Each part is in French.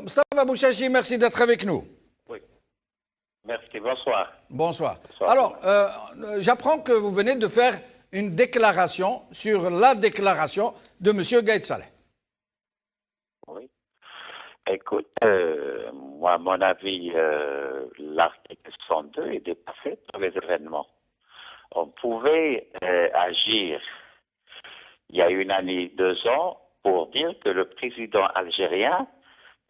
Moustapha Bouchachi, merci d'être avec nous. Oui. Merci, bonsoir. Bonsoir. Bonsoir. Alors, j'apprends que vous venez de faire une déclaration sur la déclaration de M. Gaïd Saleh. Oui. Écoute, moi, à mon avis, l'article 102 est dépassé par les événements. On pouvait agir il y a une année, 2 ans, pour dire que le président algérien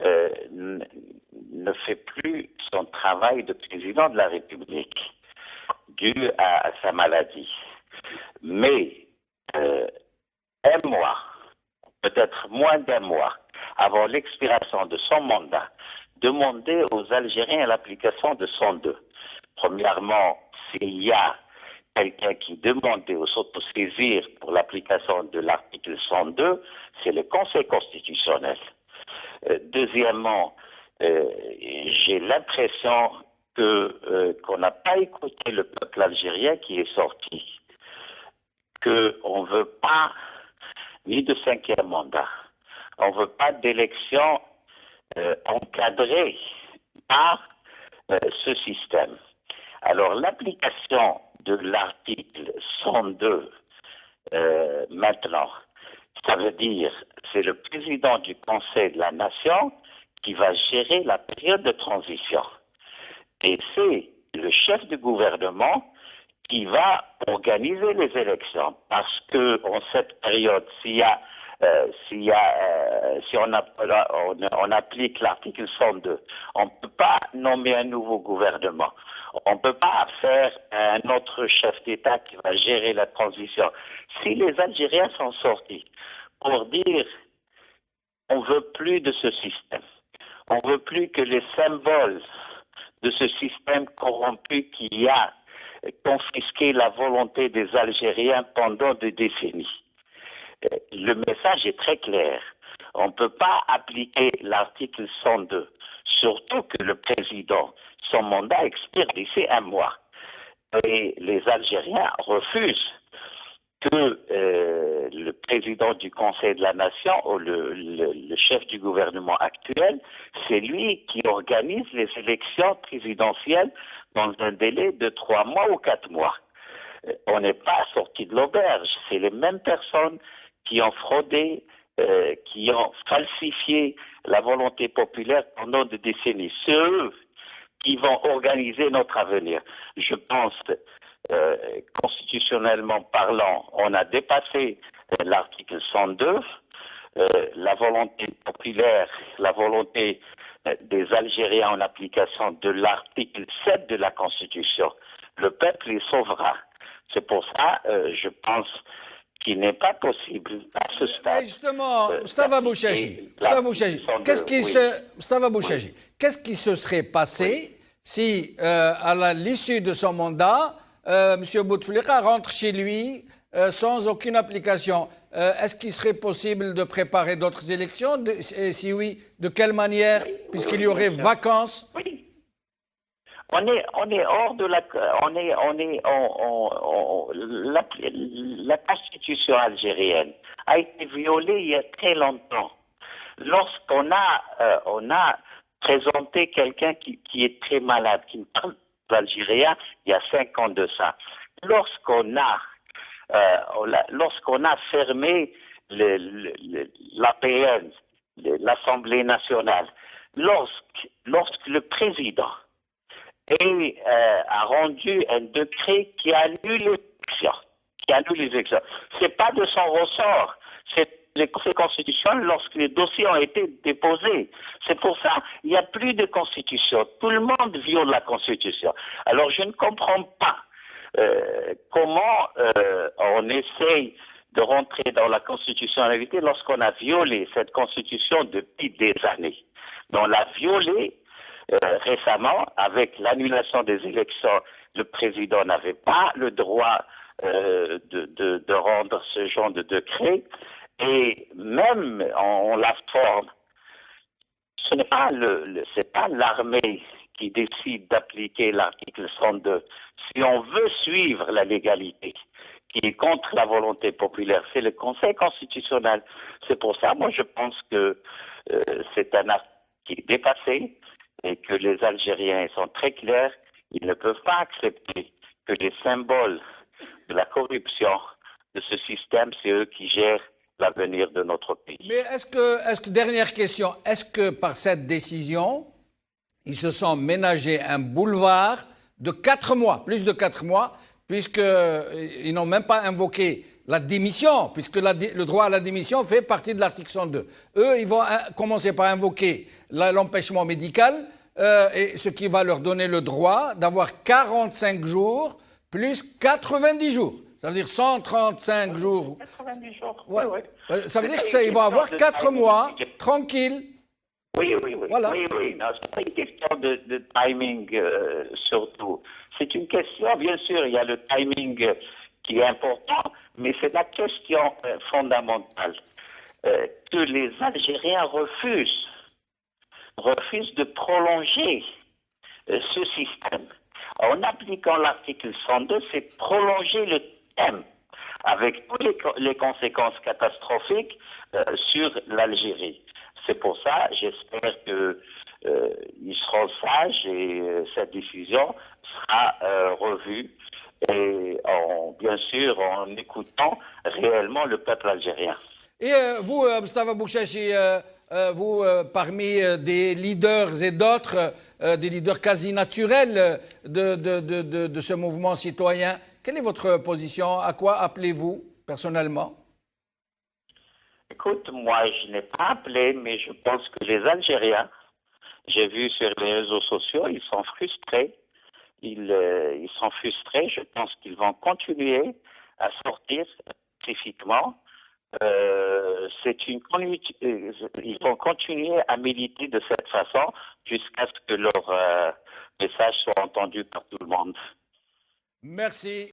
ne fait plus son travail de président de la République dû à sa maladie. Mais un mois, peut-être moins d'un mois, avant l'expiration de son mandat, demander aux Algériens l'application de 102. Premièrement, s'il y a quelqu'un qui demandait au s'autosaisir pour l'application de l'article 102, c'est le Conseil constitutionnel. Deuxièmement, j'ai l'impression qu'on n'a pas écouté le peuple algérien qui est sorti, qu'on ne veut pas ni de 5e mandat, on ne veut pas d'élection encadrée par ce système. Alors l'application de l'article 102 maintenant, ça veut dire c'est le président du Conseil de la Nation qui va gérer la période de transition. Et c'est le chef du gouvernement qui va organiser les élections. Parce que en cette période, si on applique l'article 102, on ne peut pas nommer un nouveau gouvernement. On ne peut pas faire un autre chef d'État qui va gérer la transition. Si les Algériens sont sortis pour dire on ne veut plus de ce système, on ne veut plus que les symboles de ce système corrompu qui a confisqué la volonté des Algériens pendant des décennies. Le message est très clair. On ne peut pas appliquer l'article 102, surtout que le président, son mandat expire d'ici un mois. Et les Algériens refusent que le président du Conseil de la Nation ou le chef du gouvernement actuel, c'est lui qui organise les élections présidentielles dans un délai de 3 mois ou 4 mois. On n'est pas sorti de l'auberge. C'est les mêmes personnes qui ont fraudé, qui ont falsifié la volonté populaire pendant des décennies. C'est eux qui vont organiser notre avenir. Je pense, constitutionnellement parlant, on a dépassé l'article 102. La volonté populaire, la volonté des Algériens en application de l'article 7 de la Constitution. Le peuple est souverain. C'est pour ça, je pense qu'il n'est pas possible à ce stade. Mais justement, Moustapha Bouchachi, qu'est-ce qui se serait passé si, à l'issue de son mandat, M. Bouteflika rentre chez lui sans aucune application? Est-ce qu'il serait possible de préparer d'autres élections? Et si oui, de quelle manière? Puisqu'il y aurait vacances. Oui. On est hors de la Constitution algérienne a été violée il y a très longtemps. Lorsqu'on a présenté quelqu'un qui est très malade, qui ne parle pas algérien, il y a 5 ans de ça. Lorsqu'on a fermé l'APN, l'Assemblée nationale, lorsque le président a rendu un décret qui annule les élections. C'est pas de son ressort. C'est le Conseil constitutionnel lorsque les dossiers ont été déposés. C'est pour ça qu'il n'y a plus de constitution. Tout le monde viole la constitution. Alors je ne comprends pas comment on essaye de rentrer dans la constitutionnalité lorsqu'on a violé cette constitution depuis des années. On l'a violée récemment, avec l'annulation des élections, le président n'avait pas le droit de rendre ce genre de décret. Et même en la forme, ce n'est pas l'armée qui décide d'appliquer l'article 102. Si on veut suivre la légalité, qui est contre la volonté populaire, c'est le Conseil constitutionnel. C'est pour ça, moi, je pense que c'est un acte qui est dépassé et que les Algériens sont très clairs, ils ne peuvent pas accepter que les symboles de la corruption de ce système, c'est eux qui gèrent l'avenir de notre pays. Mais dernière question, est-ce que par cette décision, ils se sont ménagés un boulevard de 4 mois, plus de 4 mois, puisqu'ils n'ont même pas invoqué la démission, puisque le droit à la démission fait partie de l'article 102. Eux, ils vont commencer par invoquer l'empêchement médical, et ce qui va leur donner le droit d'avoir 45 jours plus 90 jours. Ça veut dire 135 jours. 90 jours. Ouais. Oui, oui. Ça veut dire qu'ils vont avoir 4 mois tranquilles. Oui. Voilà. Oui. Non, c'est pas une question de timing surtout. C'est une question, bien sûr, il y a le timing qui est important, mais c'est la question fondamentale que les Algériens refusent de prolonger ce système. En appliquant l'article 102, c'est prolonger le thème avec toutes les conséquences catastrophiques sur l'Algérie. C'est pour ça, j'espère qu'ils seront sages et cette décision sera revue et bien sûr en écoutant réellement le peuple algérien. Et vous, Mustafa Bouchachi, parmi des leaders et d'autres, des leaders quasi naturels de ce mouvement citoyen, quelle est votre position? À quoi appelez-vous personnellement? Écoute, moi je n'ai pas appelé, mais je pense que les Algériens, j'ai vu sur les réseaux sociaux, ils sont frustrés. Ils sont frustrés. Je pense qu'ils vont continuer à sortir pacifiquement. Ils vont continuer à militer de cette façon jusqu'à ce que leur message soit entendu par tout le monde. Merci.